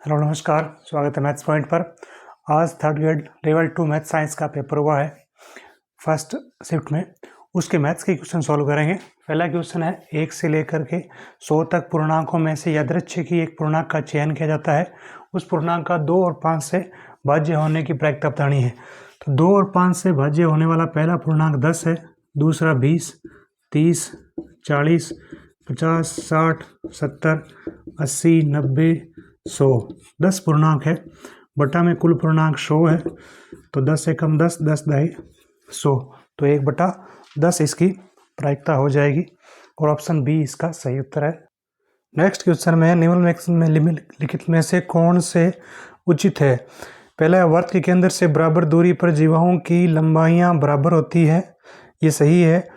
Hello नमस्कार, स्वागत है मैथ्स पॉइंट पर। आज third grade level 2 math science का पेपर हुआ है फर्स्ट शिफ्ट में। उसके मैथ्स के क्वेश्चन सॉल्व करेंगे। पहला क्वेश्चन है 1 से लेकर के 100 तक पूर्णांकों में से यादृच्छिक एक पूर्णांक का चयन किया जाता है। उस पूर्णांक का 2 और 5 से भाज्य होने की प्रायिकता बतानी है। तो 2 और 5 से भाज्य होने वाला पहला पूर्णांक 10 है, दूसरा 20, 30, 40, 50, 60, 70, 80, 90, 100। 10 पूर्णांक है, बटा में कुल पूर्णांक 100 है, तो 10 एकम 10, 10 दाई 100, तो 1/10 इसकी प्रायिकता हो जाएगी और ऑप्शन बी इसका सही उत्तर है। नेक्स्ट क्वेश्चन में निम्नलिखित में लिखित में से कौन से उचित है। पहला, वृत्त के केंद्र से बराबर दूरी पर जीवाओं की लंबाइयां बराबर होती है, ये सही है।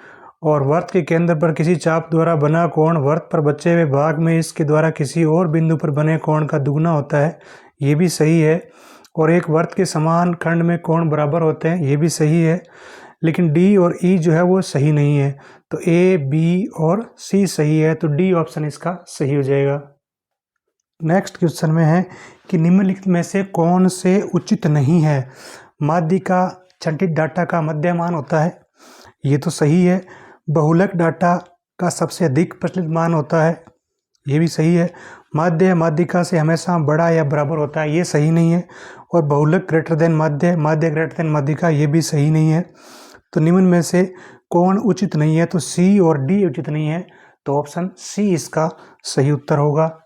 और वृत्त के केंद्र पर किसी चाप द्वारा बना कोण वृत्त पर बचे हुए भाग में इसके द्वारा किसी और बिंदु पर बने कोण का दुगना होता है, ये भी सही है। और एक वृत्त के समान खंड में कोण बराबर होते हैं, ये भी सही है। लेकिन डी और ई जो है वो सही नहीं है, तो ए, बी और सी सही है, तो डी ऑप्शन इसका सही हो जाएगा। नेक्स्ट क्वेश्चन में है कि निम्नलिखित में से कौन से उचित नहीं है। माध्य का छंटित डाटा का मध्यमान होता है, ये तो सही है। बहुलक डाटा का सबसे अधिक प्रचलित मान होता है, ये भी सही है। माध्य माध्यिका से हमेशा बड़ा या बराबर होता है, ये सही नहीं है। और बहुलक ग्रेटर देन माध्य, माध्य ग्रेटर देन माध्यिका, ये भी सही नहीं है। तो निम्न में से कौन उचित नहीं है, तो सी और डी उचित नहीं है, तो ऑप्शन सी इसका सही उत्तर होगा।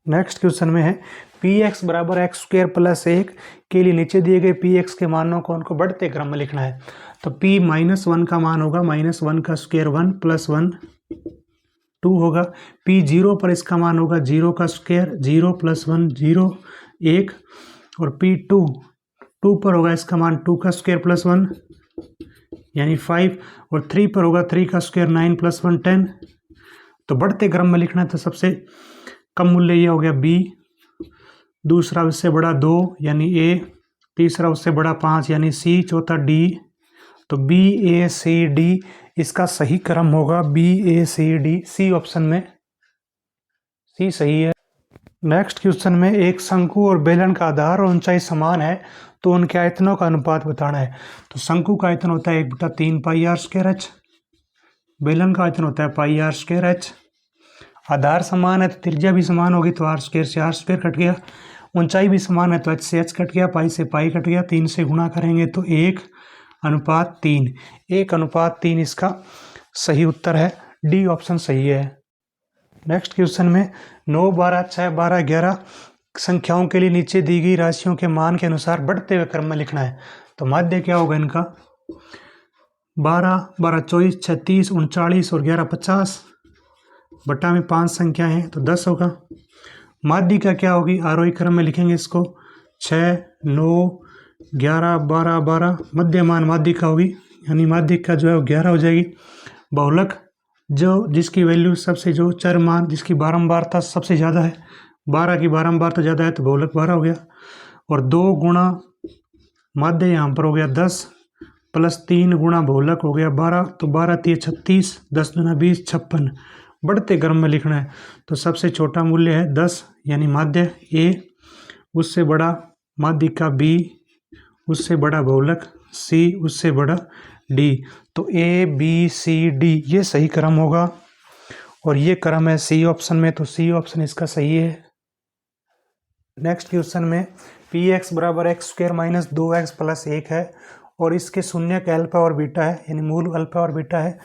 नेक्स्ट क्वेश्चन में है पी एक्स बराबर एक्स स्क्वायर प्लस 1 के लिए नीचे दिए गए पी एक्स के मानों को उनको बढ़ते क्रम में लिखना है। तो p -1 का मान होगा -1 का स्क्वायर 1 + 1 2 होगा। p 0 पर इसका मान होगा 0 का स्क्वायर 0 + 1 0 1। और p 2 पर होगा इसका मान 2 का स्क्वायर + 1 यानी 5। और 3 पर होगा 3 का स्क्वायर 9 + 1 10। तो बढ़ते क्रम में लिखना है, तो सबसे कम मूल्य ये हो गया b, दूसरा उससे बड़ा 2 यानी a, तीसरा उससे बड़ा 5 यानी c, चौथा d। तो B A C D इसका सही क्रम होगा B A C D, C option में सी सही है। नेक्स्ट क्वेश्चन में एक शंकु और बेलन का आधार और ऊंचाई समान है, तो उनके आयतनों का अनुपात बताना है। तो शंकु का आयतन होता है 1/3 πr²h, बेलन का आयतन होता है πr²h। आधार समान है तो त्रिज्या भी समान होगी, तो r² से r² कट गया। ऊंचाई भी समान है तो h से h कट गया, पाई से पाई कट गया। 3 से गुणा करेंगे तो 1/3, 1/3 इसका सही उत्तर है, डी ऑप्शन सही है। नेक्स्ट क्वेश्चन में 9, 12, 6, 12, 11 संख्याओं के लिए नीचे दी गई राशियों के मान के अनुसार बढ़ते हुए क्रम में लिखना है। तो माध्य क्या होगा इनका, 12, 12, 24, 36, 39 और 11, 50। बटा में 5 संख्या है तो 10 होगा। माध्य का क्या होगी, आरोही क्रम में लिखेंगे इसको, 6, 9, 11, 12, 12। मध्यमान माध्यिका होगी, यानी माध्यिका जो है वो 11 हो जाएगी। बहुलक जो जिसकी वैल्यू सबसे, जो चर मान जिसकी बारंबारता सबसे ज़्यादा है, 12 की बारंबारता ज़्यादा है, तो बहुलक 12 हो गया। और 2 गुणा माध्य यहाँ पर हो गया 10 + 3 गुणा बहुलक हो गया 12, तो 12 × 36, 10 × 20, 56। बढ़ते क्रम में लिखना है, तो सबसे छोटा मूल्य है 10 यानी माध्य ए, उससे बड़ा माध्यिका बी, उससे बड़ा बहुलक C, उससे बड़ा D। तो A B C D ये सही क्रम होगा, और ये क्रम है C ऑप्शन में, तो C ऑप्शन इसका सही है। नेक्स्ट क्वेश्चन में px बराबर x² - 2x + 1 है, और इसके शून्यक अल्फा और बीटा है, यानी मूल अल्फा और बीटा है।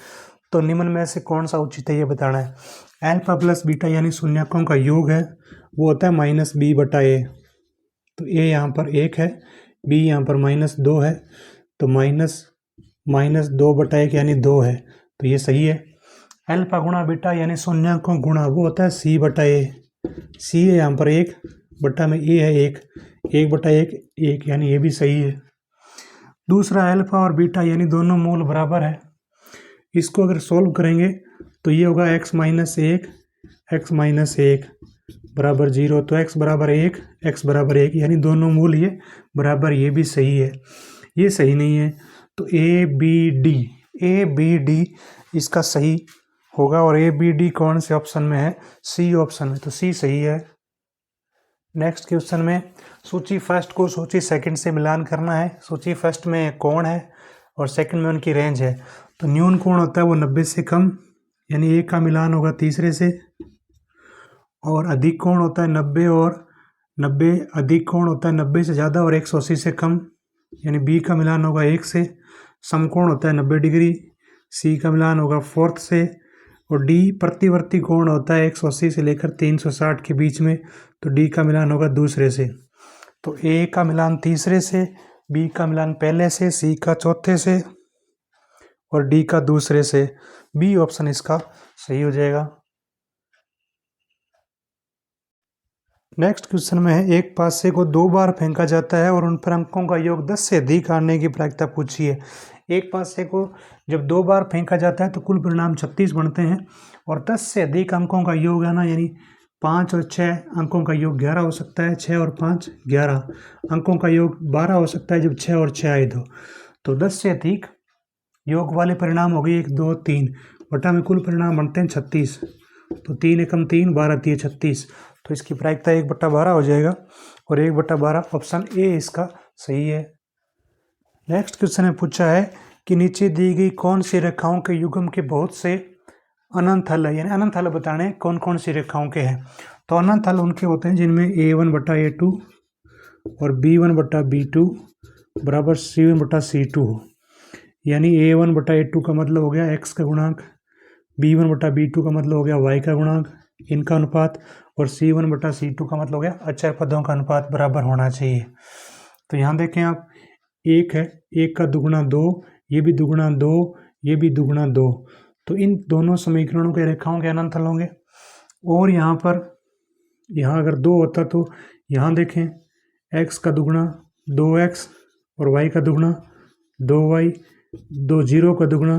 तो निम्न में से कौन सा उचित है ये बताना है। अल्फा प्लस बीटा यानी शून्यकों का योग है, वो होता है -b/a। तो a यहाँ पर 1 है, b यहाँ पर -2 है, तो -2/1 यानी 2 है, तो ये सही है। अल्फा गुणा बीटा यानी शून्यकों गुणा, वो होता है c/a। c है यहाँ पर 1, बटा में a है 1, 1/1 1, यानी ये भी सही है। दूसरा अल्फा और बीटा यानी दोनों मूल बराबर है, इसको अगर सोल्व करेंगे तो ये होगा x - 1 x - 1 बराबर 0, तो x बराबर 1 x बराबर 1, यानी दोनों मूल ये बराबर, ये भी सही है। ये सही नहीं है, तो A B D इसका सही होगा। और A B D कौन से ऑप्शन में है, C ऑप्शन में, तो C सही है। नेक्स्ट क्वेश्चन में सूची फर्स्ट को सूची सेकंड से मिलान करना है। सूची फर्स्ट में कोण है और सेकंड में उनकी रेंज है। तो न्यून कोण होता है वो 90 से कम, यानी एक का मिलान होगा तीसरे से, और अधिक कोण होता है 90 और 90 अधिक कोण होता है 90 से ज़्यादा और 180 से कम, यानी बी का मिलान होगा 1 से। समकोण होता है 90 डिग्री, सी का मिलान होगा फोर्थ से, और डी प्रतिवर्ती कोण होता है 180 से लेकर 360 के बीच में, तो डी का मिलान होगा दूसरे से। तो ए का मिलान तीसरे से, बी का मिलान पहले से, सी का चौथे से और डी का दूसरे से। बी ऑप्शन इसका सही हो जाएगा। नेक्स्ट क्वेश्चन में है एक पासे को 2 बार फेंका जाता है और उन पर अंकों का योग 10 से अधिक आने की प्रायिकता पूछी है। एक पासे को जब 2 बार फेंका जाता है तो कुल परिणाम 36 बनते हैं, और 10 से अधिक अंकों का योग है ना, यानी 5 और 6 अंकों का योग 11 हो सकता है। 6 और 5 11 अंकों का योग 12 हो सकता है जब 6 और 6 आए तो 10 से अधिक योग वाले परिणाम हो गए 1 2 3 बटा में कुल परिणाम बनते हैं 36। तो 3 एकम 3 12 3 36, तो इसकी प्रायिकता 1/12 हो जाएगा, और 1/12 ऑप्शन ए इसका सही है। नेक्स्ट क्वेश्चन में पूछा है कि नीचे दी गई कौन सी रेखाओं के युग्म के बहुत से अनंत हल है, यानी अनंत हल बताने कौन कौन सी रेखाओं के हैं। तो अनंत हल उनके होते हैं जिनमें a1/a2 और b1/b2 बराबर c1/c2 हो, यानी a1/a2 का मतलब हो गया x का गुणांक, b1/b2 का मतलब हो गया y का गुणांक, इनका अनुपात, और c1/c2 का मतलब हो गया अचर पदों का अनुपात बराबर होना चाहिए। तो यहाँ देखें आप, 1 है, 1 का दुगुना 2, ये भी दुगुना 2, ये भी दुगुना 2, तो इन दोनों समीकरणों के रेखाओं के अनंत हल होंगे। और यहाँ पर अगर 2 होता तो यहाँ देखें, x का दुगुना 2x और y का दुगुना 2y, 2 0 का दुगुना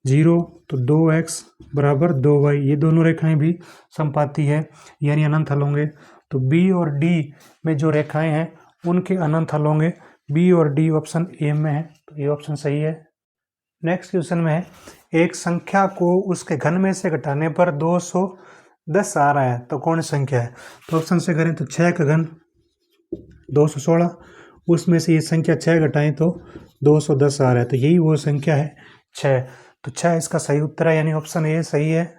0, तो 2x बराबर 2y, ये दोनों रेखाएं भी समपाती है, यानी अनंत हल होंगे। तो b और d में जो रेखाएं हैं उनके अनंत हल होंगे। b और d ऑप्शन ए में है, तो ये ऑप्शन सही है। नेक्स्ट क्वेश्चन में है एक संख्या को उसके घन में से घटाने पर 210 आ रहा है, तो कौन संख्या है। तो ऑप्शन से करें तो 6 का घन 216, उसमें से ये संख्या 6 घटाएं तो 210 आ रहा है, तो यही वो संख्या है 6, तो 6 इसका सही उत्तर है, यानी ऑप्शन ए सही है।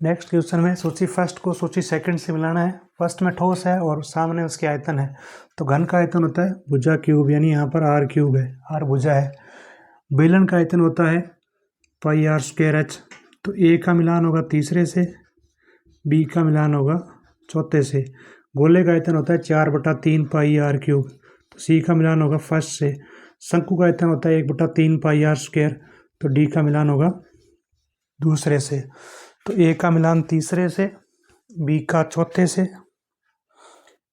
नेक्स्ट क्वेश्चन में सूची फर्स्ट को सूची सेकंड से मिलाना है। फर्स्ट में ठोस है और सामने उसके आयतन है, तो घन का आयतन होता है भुजा क्यूब, यानी यहाँ पर r क्यूब है, r भुजा है। बेलन का आयतन होता है पाई r स्क्वायर h, तो a का मिलान होगा तीसरे से, b का मिलान होगा चौथे से। गोले का आयतन होता है 4/3 पाई r क्यूब, तो c का मिलान होगा फर्स्ट से। शंकु का आयतन होता है 1/3 पाई r स्क्वायर, तो d का मिलान होगा दूसरे से। तो a का मिलान तीसरे से, b का चौथे से,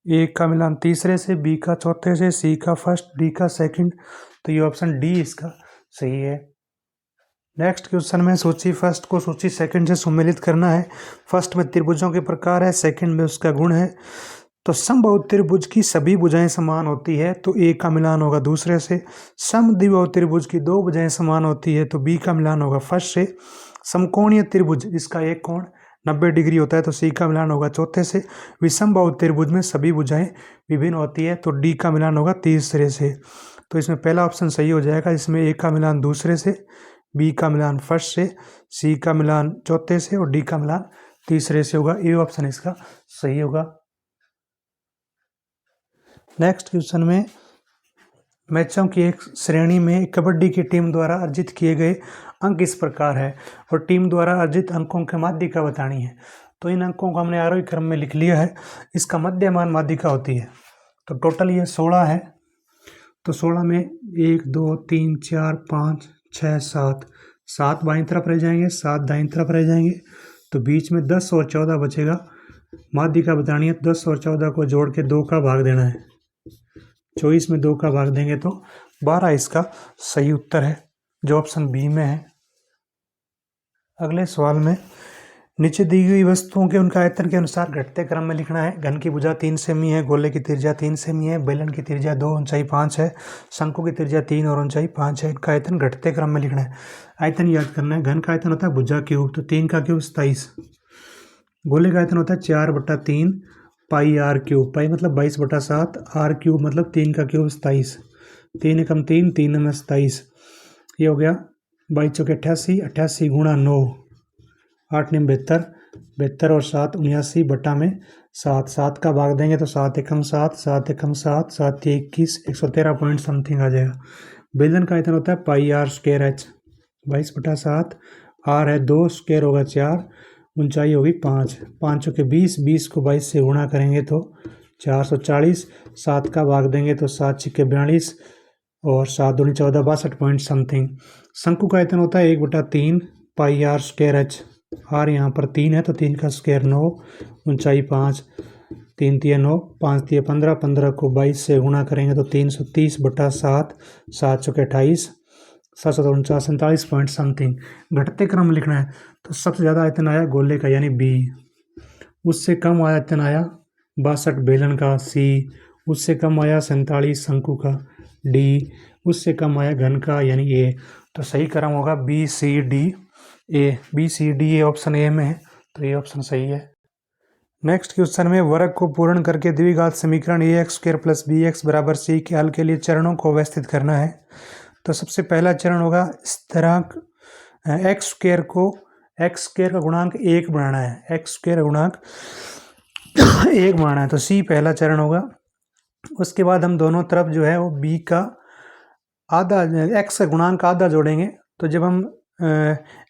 a का मिलान तीसरे से, b का चौथे से, c का फर्स्ट, d का सेकंड, तो ये ऑप्शन डी इसका सही है। नेक्स्ट क्वेश्चन में सूची फर्स्ट को सूची सेकंड से सम्मिलित करना है। फर्स्ट में त्रिभुजों के प्रकार है, सेकंड में उसका गुण है। तो समबाहु त्रिभुज की सभी भुजाएं समान होती है, तो ए का मिलान होगा दूसरे से। समद्विबाहु त्रिभुज की 2 भुजाएं समान होती है, तो बी का मिलान होगा फर्स्ट से। समकोणीय त्रिभुज जिसका एक कोण 90 डिग्री होता है, तो सी का मिलान होगा चौथे से। विषमबाहु त्रिभुज में सभी भुजाएं विभिन्न होती है, तो डी का मिलान होगा तीसरे से। तो इसमें पहला ऑप्शन सही हो जाएगा, इसमें ए का मिलान दूसरे से, बी का मिलान फर्स्ट से, सी का मिलान चौथे से और डी का मिलान तीसरे से होगा। ए ऑप्शन इसका सही होगा। नेक्स्ट क्वेश्चन में मैचों की एक श्रेणी में कबड्डी की टीम द्वारा अर्जित किए गए अंक इस प्रकार है, और टीम द्वारा अर्जित अंकों की माध्यिका बतानी है। तो इन अंकों को हमने आरोही क्रम में लिख लिया है, इसका मध्यमान माध्यिका होती है। तो टोटल ये 16 है, तो 16 में 1 2 3 4 5 6 7 7 बाईं तरफ रह जाएंगे, 7 दाईं तरफ रह जाएंगे, तो बीच में 10 और 14 बचेगा। माध्यिका बतानी है, 10 और 14 को जोड़ के 2 का भाग देना है, 24 में 2 का भाग देंगे तो 12 इसका सही उत्तर है, जो ऑप्शन बी में है। अगले सवाल में नीचे दी गई वस्तुओं के उनका आयतन के अनुसार घटते क्रम में लिखना है। घन की भुजा 3 सेमी है, गोले की त्रिज्या 3 सेमी है, बेलन की त्रिज्या 2 ऊंचाई 5 है, शंकु की त्रिज्या 3 और ऊंचाई 5 है। इनका आयतन घटते क्रम में लिखना है। आयतन याद करना है, घन का आयतन होता है भुजा क्यूब, तो 3 का क्यूब 27। गोले का आयतन होता है 4/3 पाई आर क्यूब, पाई मतलब 22/7, आर क्यूब मतलब 3 का क्यूब 27, 3 एकम 3, 3 में 27, ये हो गया 22 चौके 88, 88 गुणा 9, 8 9 72, 72 और 7 79/7, 7 का भाग देंगे तो 7 एकम 7, 7 एकम 7, 7 21, 113 पॉइंट समथिंग आ जाएगा। बेलन का आयतन होता है पाई आर स्क्वायर एच, 22/7, आर है 2, स्क्वायर होगा 4, ऊंचाई होगी 5, 5 चौके 20, 20 को 22 से गुणा करेंगे तो 440, 7 का भाग देंगे तो 7 छिक्के 42 और 7 दूनी 14, 62 पॉइंट समथिंग। शंकु का आयतन होता है 1/3 पाई आर स्क्वायर एच, आर यहाँ पर 3 है तो 3 का स्क्वायर 9, ऊंचाई 5, 3 तिया 9, 5 तिया 15, 15 को 22 से गुणा करेंगे तो 330/7, 7 चौके 28, 749, 47 पॉइंट समथिंग। घटते क्रम लिखना है तो सबसे ज़्यादा आयतन आया गोले का यानी बी, उससे कम आयतन आया 62 बेलन का सी, उससे कम आया 47 शंकु का डी, उससे कम आया घन का यानी ए। तो सही क्रम होगा B C D A, B C D A option A में है तो ये ऑप्शन सही है। नेक्स्ट क्वेश्चन में वर्ग को पूर्ण करके द्विघात समीकरण A x square plus B X बराबर सी के हल के लिए चरणों को व्यवस्थित करना है। तो सबसे पहला चरण होगा स्थिरांक एक्स स्क्वायर को एक्स स्क्वायर का गुणांक 1 बनाना है, एक्स स्क्वायर गुणांक 1 बनाना है तो सी पहला चरण होगा। उसके बाद हम दोनों तरफ जो है वो बी का आधा, एक्स का गुणांक आधा जोड़ेंगे। तो जब हम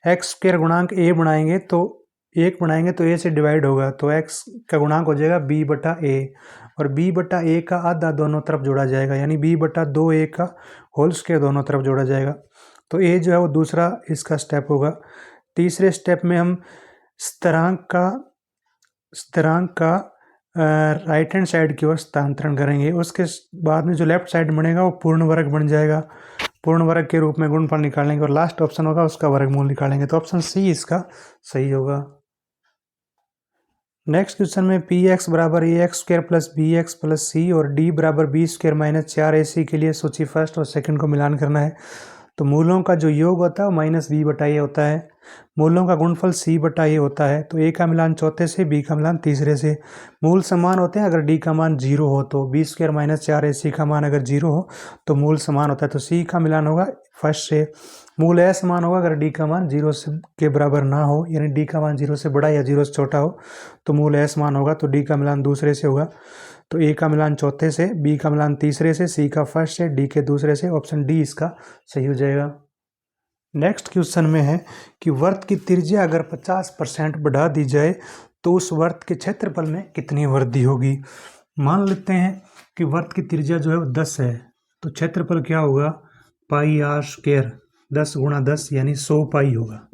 एक्स स्क्वायर गुणांक ए बनाएंगे तो 1 बनाएंगे तो ए से डिवाइड होगा तो एक्स का गुणांक हो जाएगा बी बटा ए, और बी बटा ए का आधा दोनों तरफ जोड़ा जाएगा यानी बी बटा 2a का होल स्क्वायर दोनों तरफ जोड़ा जाएगा। तो ए जो है वो दूसरा इसका स्टेप होगा। तीसरे स्टेप में हम स्थिरांक का राइट हैंड साइड की ओर स्थानांतरण करेंगे। उसके बाद में जो लेफ्ट साइड बनेगा वो पूर्ण वर्ग बन जाएगा, पूर्ण वर्ग के रूप में गुणनफल निकालेंगे और लास्ट ऑप्शन होगा उसका वर्गमूल निकालेंगे। तो ऑप्शन सी इसका सही होगा। नेक्स्ट क्वेश्चन में पी एक्स बराबर a x square plus B x plus c और डी बराबर बी स्क्वायर माइनस 4ac के लिए सूची फर्स्ट और सेकंड को मिलान करना है। तो मूलों का जो योग होता है वो माइनस बी बटा ए होता है, मूलों का गुणनफल सी बटा ए होता है। तो ए का मिलान चौथे से, बी का मिलान तीसरे से। मूल समान होते हैं अगर डी का मान 0 हो, तो बी स्क्वायर माइनस 4ac का मान अगर 0 हो तो मूल समान होता है। तो सी का मिलान होगा फर्स्ट से। मूल असमान होगा अगर डी का मान 0 से के बराबर ना हो, यानी डी का मान 0 से बड़ा या 0 से छोटा हो तो मूल असमान होगा। तो डी का मिलान दूसरे से होगा। तो ए का मिलान चौथे से, बी का मिलान तीसरे से, सी का फर्स्ट से, डी के दूसरे से। ऑप्शन डी इसका सही हो जाएगा। नेक्स्ट क्वेश्चन में है कि वर्त की त्रिज्या अगर 50% बढ़ा दी जाए तो उस वर्त के क्षेत्रफल में कितनी वृद्धि होगी। मान लेते हैं कि वर्त की त्रिज्या जो है वो 10 है तो क्षेत्रफल क्या होगा पाई आर स्क्वायर, 10 गुणा 10 यानी 100 पाई होगा।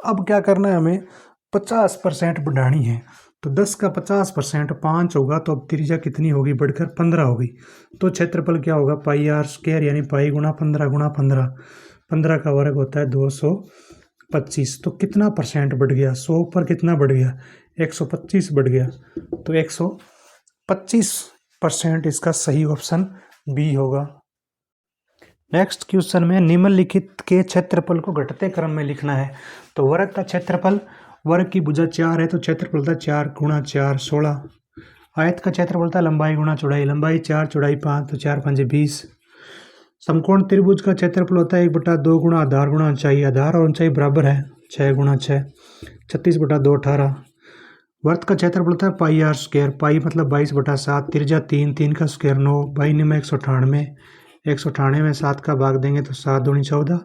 अब क्या करना है, हमें 50% बढ़ानी है तो 10 का 50% 5 होगा तो अब त्रिज्या कितनी होगी बढ़कर 15 होगी। तो क्षेत्रफल क्या होगा पाई आर स्क्वायर यानी पाई गुणा 15 गुणा 15, 15 का वर्ग होता है 225। तो कितना परसेंट बढ़ गया, 100 पर कितना बढ़ गया 125 बढ़ गया। तो 125% इसका सही ऑप्शन बी होगा। नेक्स्ट क्वेश्चन में निम्नलिखित के क्षेत्रफल को घटते क्रम में लिखना है। तो वर्ग का क्षेत्रफल, वर्ग की भुजा 4 है तो क्षेत्रफल होता है 4 गुणा 4 16। आयत का क्षेत्रफल होता है लंबाई गुणा चौड़ाई, लंबाई 4 चौड़ाई 5 तो 4 5 20। समकोण त्रिभुज का क्षेत्रफल होता है 1/2 गुणा आधार गुणा ऊंचाई, आधार और ऊंचाई बराबर है 6 गुणा 6, 36/2 18। वर्त का क्षेत्रफल होता है पाई आर स्क्वायर, पाई मतलब 22/7, त्रिज्या 3, 3 का स्क्वायर 9, बाई में 198, 198 में 7 का भाग देंगे तो 7 दूनी 14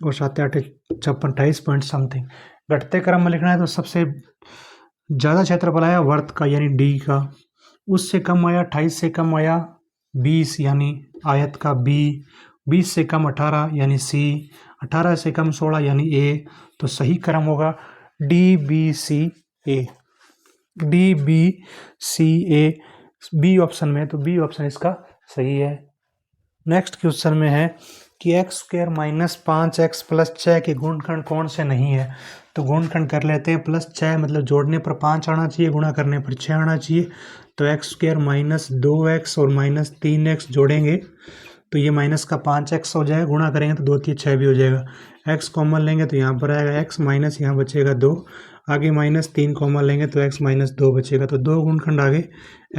और 7 8 56 28 पॉइंट समथिंग। घटते क्रम में लिखना है तो सबसे ज़्यादा क्षेत्रफल आया वर्त का यानी डी का, उससे कम आया 28 से कम आया 20 यानी आयत का बी, 20 से कम 18 यानी सी, 18 से कम 16 यानी ए। तो सही क्रम होगा D B C A, D B C A B option में, तो बी ऑप्शन इसका सही है। नेक्स्ट क्वेश्चन में है कि x square minus 5x plus 6 के गुणनखंड कौन से नहीं है। तो गुणनखंड कर लेते हैं। प्लस 6 मतलब जोड़ने पर 5 आना चाहिए, गुणा करने पर 6 आना चाहिए। तो एक्स स्क्वायर माइनस 2x और माइनस 3x जोड़ेंगे तो ये माइनस का 5x हो जाएगा, गुणा करेंगे तो 2 3 6 भी हो जाएगा। x कॉमन लेंगे तो यहाँ पर आएगा x माइनस यहाँ बचेगा 2, आगे -3 कॉमन लेंगे तो x - 2 बचेगा। तो दो गुणनखंड आगे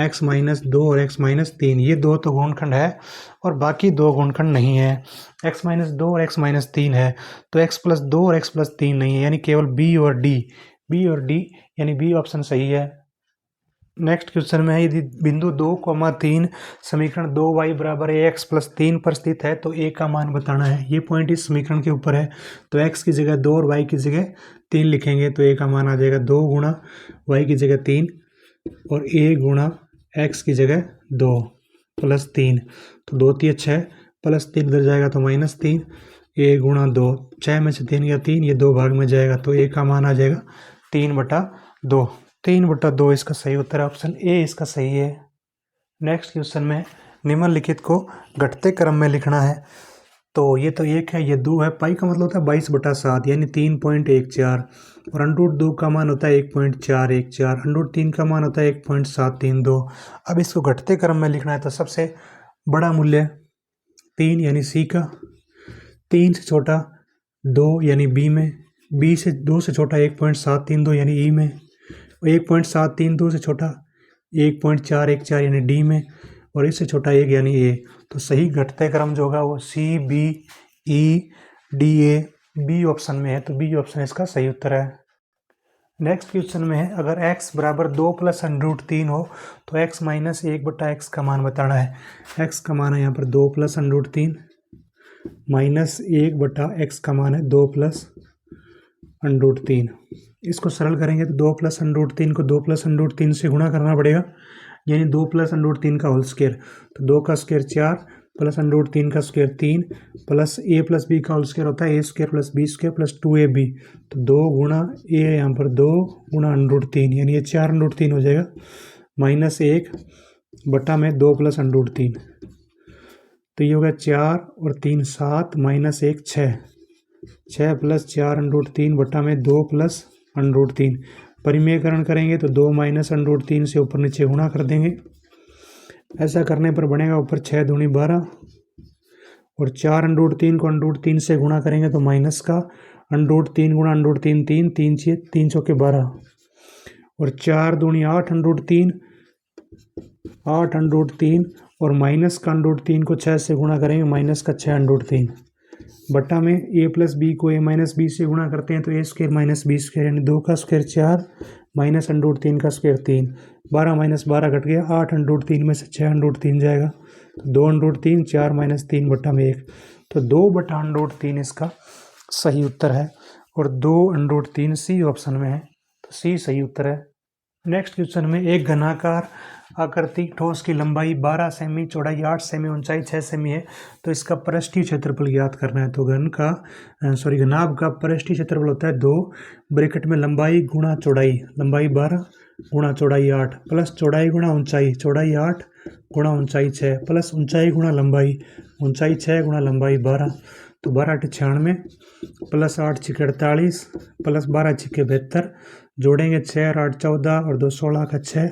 x - 2 और x - 3, ये दो तो गुणनखंड है और बाकी दो गुणनखंड नहीं है। x - 2 और x - 3 है तो x + 2 और x + 3 नहीं है, यानी केवल b और d, यानी b ऑप्शन सही है। नेक्स्ट क्वेश्चन में है, यदि बिंदु 2,3 समीकरण 2y = ax + 3 पर स्थित है तो a का मान बताना है। ये पॉइंट इस समीकरण के ऊपर है तो x की जगह 2 और y की जगह 3 लिखेंगे तो a का मान आ जाएगा 2 गुणा y की जगह 3 और a गुणा x की जगह 2 + 3, तो 2 3 6 + 3 इधर जाएगा तो -3, a गुणा 2, 6 में से 3 गया 3, ये 2 भाग में जाएगा तो a का मान आ जाएगा 3/2। 3/2 इसका सही उत्तर है, ऑप्शन ए इसका सही है। नेक्स्ट क्वेश्चन में निम्नलिखित को घटते क्रम में लिखना है। तो ये तो 1 है, ये 2 है। पाई का मतलब होता है 22/7 यानी 3.14 और √2 का मान होता है 1.414, √3 का मान होता है 1.732। अब इसको घटते क्रम में लिखना है तो सबसे बड़ा मूल्य 3 यानी सी का, 3 से छोटा 2 यानी बी में, बी से 2 से छोटा 1.732 यानी ई में, 1.732 से छोटा 1.414 यानी डी में और इससे छोटा 1 यानी ए। तो सही घटते क्रम जो होगा वो C B E D A B option में है, तो बी ऑप्शन इसका सही उत्तर है। नेक्स्ट क्वेश्चन में है, अगर x = 2 + √3 हो तो x - 1/x का मान बताना है। x का मान है यहाँ पर 2 + √3 -1/x का मान है 2 + √3। इसको सरल करेंगे तो 2 + √3 को 2 + √3 से गुणा करना पड़ेगा, यानी 2 + √3 का होल स्क्वायर, तो 2 का स्क्वायर 4 + √3 का स्क्वायर 3 प्लस a + b का होल स्क्वायर होता है a² + b² + 2ab, तो 2 गुणा a यहाँ पर 2 गुणा √3 यानी ये 4 √3 हो जाएगा, -1/2 + √3, तो ये होगा 4 और 3 7 -1 6, 6 + 4 √3 2 + √3। परिमेयकरण करेंगे तो 2 - √3 से ऊपर नीचे गुणा कर देंगे। ऐसा करने पर बनेगा ऊपर 6 दूनी 12 और 4 √3 को √3 से गुणा करेंगे तो माइनस का √3 गुणा √3 3 3 3 चौके 12 और 4 दूनी 8 √3 और माइनस का √3 को 6 से गुणा करेंगे माइनस का 6 √3 बट्टा में a + b को a - b से गुणा करते हैं तो a² - b² यानी 2 का स्क्वायर 4 माइनस √3 का स्क्वायर 3, 12 - 12 घट गया, 8 √3 में से 6 √3 जाएगा तो 2 √3 4 - 3 बट्टा में 1, तो 2/√3 इसका सही उत्तर है और 2 √3 सी ऑप्शन में है, तो सी सही उत्तर है। नेक्स्ट क्वेश्चन में, एक घनाकार आकृति ठोस की लंबाई 12 सेमी, चौड़ाई 8 सेमी, ऊंचाई 6 सेमी है तो इसका पृष्ठीय क्षेत्रफल ज्ञात करना है। तो घनाभ का पृष्ठीय क्षेत्रफल होता है 2 ब्रैकेट में लंबाई गुणा चौड़ाई, लंबाई 12 गुणा चौड़ाई 8 प्लस चौड़ाई गुणा ऊंचाई, चौड़ाई 8 गुणा ऊंचाई 6 प्लस ऊंचाई गुणा लंबाई, ऊंचाई 6 गुणा लंबाई 12, तो 12 × 8 = 96 प्लस 8 × 48 प्लस 12 × 72, जोड़ेंगे 6 और 8 14 और 2 16 का 6,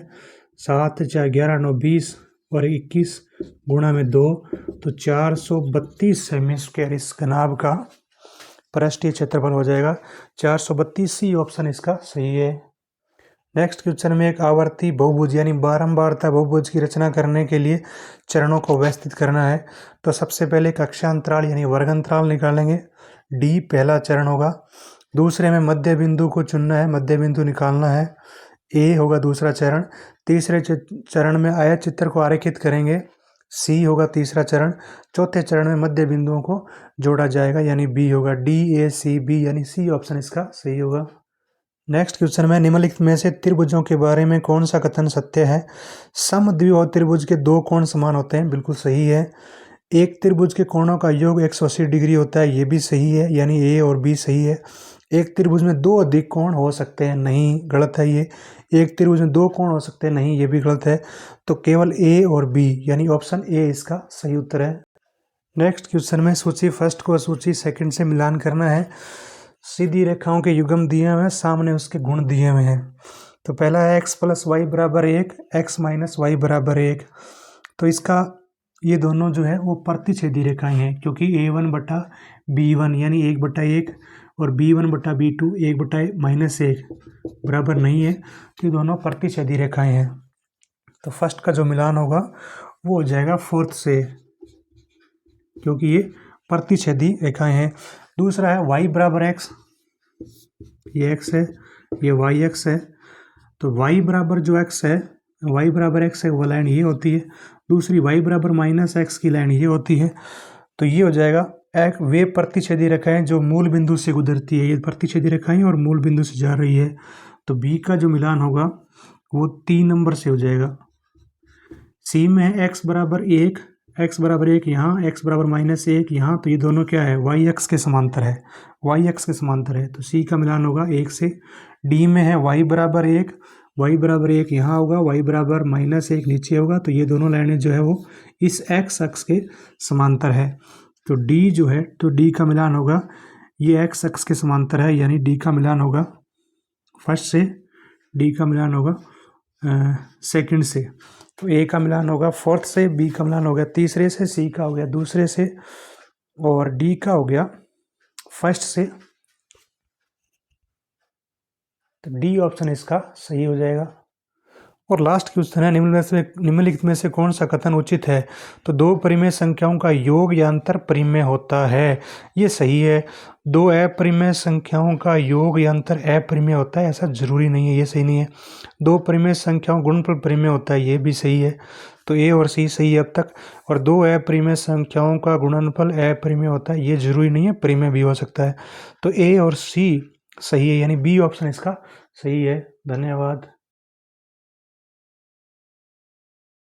7 4 11 9 20 और 21 गुणा में 2, तो 432 सेमी² इस घनाभ का पृष्ठीय क्षेत्रफल हो जाएगा। 432 सी ऑप्शन इसका सही है। नेक्स्ट क्वेश्चन में, एक आवर्ती बहुभुज यानी बारंबारता बहुभुज की रचना करने के लिए चरणों को व्यवस्थित करना है। तो सबसे पहले कक्षांतराल यानी वर्गांतराल निकालेंगे, डी पहला चरण होगा। दूसरे में मध्य बिंदु को चुनना है, मध्य बिंदु निकालना है, ए होगा दूसरा चरण। तीसरे चरण में आयत चित्र को आरेखित करेंगे, सी होगा तीसरा चरण। चौथे चरण में मध्य बिंदुओं को जोड़ा जाएगा यानी बी होगा, DACB यानी सी ऑप्शन इसका सही होगा। नेक्स्ट क्वेश्चन में, निम्नलिखित में से त्रिभुजों के बारे में कौन सा कथन सत्य है। समद्विबाहु त्रिभुज के 2 कोण समान होते हैं, बिल्कुल सही है। एक त्रिभुज के कोणों का योग 180 डिग्री होता है, ये भी सही है, यानी ए और बी सही है। एक त्रिभुज में 2 अधिक कोण हो सकते हैं, नहीं, गलत है ये। एक त्रिभुज में 2 कोण हो सकते हैं, नहीं, ये भी गलत है। तो केवल ए और बी यानी ऑप्शन ए इसका सही उत्तर है। नेक्स्ट क्वेश्चन में, सूची फर्स्ट को सूची सेकंड से मिलान करना है। सीधी रेखाओं के युग्म दिए हुए हैं, सामने उसके गुण दिए हुए हैं। तो पहला है x + y = 1, x - y = 1, तो इसका ये दोनों जो है वो प्रतिच्छेदी रेखाएं हैं क्योंकि a1/b1 यानी 1/1 और b1/b2 1/-1 बराबर नहीं है, तो ये दोनों प्रतिच्छेदी रेखाएं हैं। तो फर्स्ट का जो मिलान होगा वो हो जाएगा फोर्थ से, क्योंकि ये प्रतिच्छेदी रेखाएं हैं। दूसरा है y बराबर x, ये x है, ये yx है। तो y बराबर जो x है, y बराबर x है वो लाइन ये होती है, दूसरी y बराबर -x की लाइन ये होती है। तो ये हो जाएगा एक वे प्रतिच्छेदी रेखाएं जो मूल बिंदु से गुजरती है, ये प्रतिच्छेदी रेखाएं और मूल बिंदु से जा रही है। तो b का जो मिलान होगा वो 3 नंबर से हो जाएगा। c में है x बराबर 1, x बराबर 1 यहाँ, x बराबर -1 यहाँ, तो ये दोनों क्या है, y x के समांतर है, y x के समांतर है। तो c का मिलान होगा 1 से। d में है y बराबर 1, y बराबर 1 यहाँ होगा, y बराबर -1 नीचे होगा, तो ये दोनों लाइनें जो है वो इस x अक्ष के समांतर है। तो d जो है, तो d का मिलान होगा, ये x अक्ष के समांतर है, यानी d का मिलान होगा फर्स्ट से, d का मिलान होगा सेकंड से। तो a का मिलान होगा फोर्थ से, b का मिलान हो गया तीसरे से, c का हो गया दूसरे से, और d का हो गया फर्स्ट से। तो डी ऑप्शन इसका सही हो जाएगा। और लास्ट क्वेश्चन है, निम्नलिखित में से कौन सा कथन उचित है? तो दो परिमेय संख्याओं का योग या अंतर परिमेय होता है, ये सही है। दो अपरिमेय संख्याओं का योग या अंतर अपरिमेय होता है, ऐसा जरूरी नहीं है, ये सही नहीं है। दो परिमेय संख्याओं गुणनफल परिमेय होता है, ये भी सही है। तो ए और सी सही है अब तक। और दो अपरिमेय संख्याओं का गुणनफल अपरिमेय होता है, ये जरूरी नहीं है, परिमेय भी हो सकता है। तो ए और सी सही है, यानी बी ऑप्शन इसका सही है। धन्यवाद।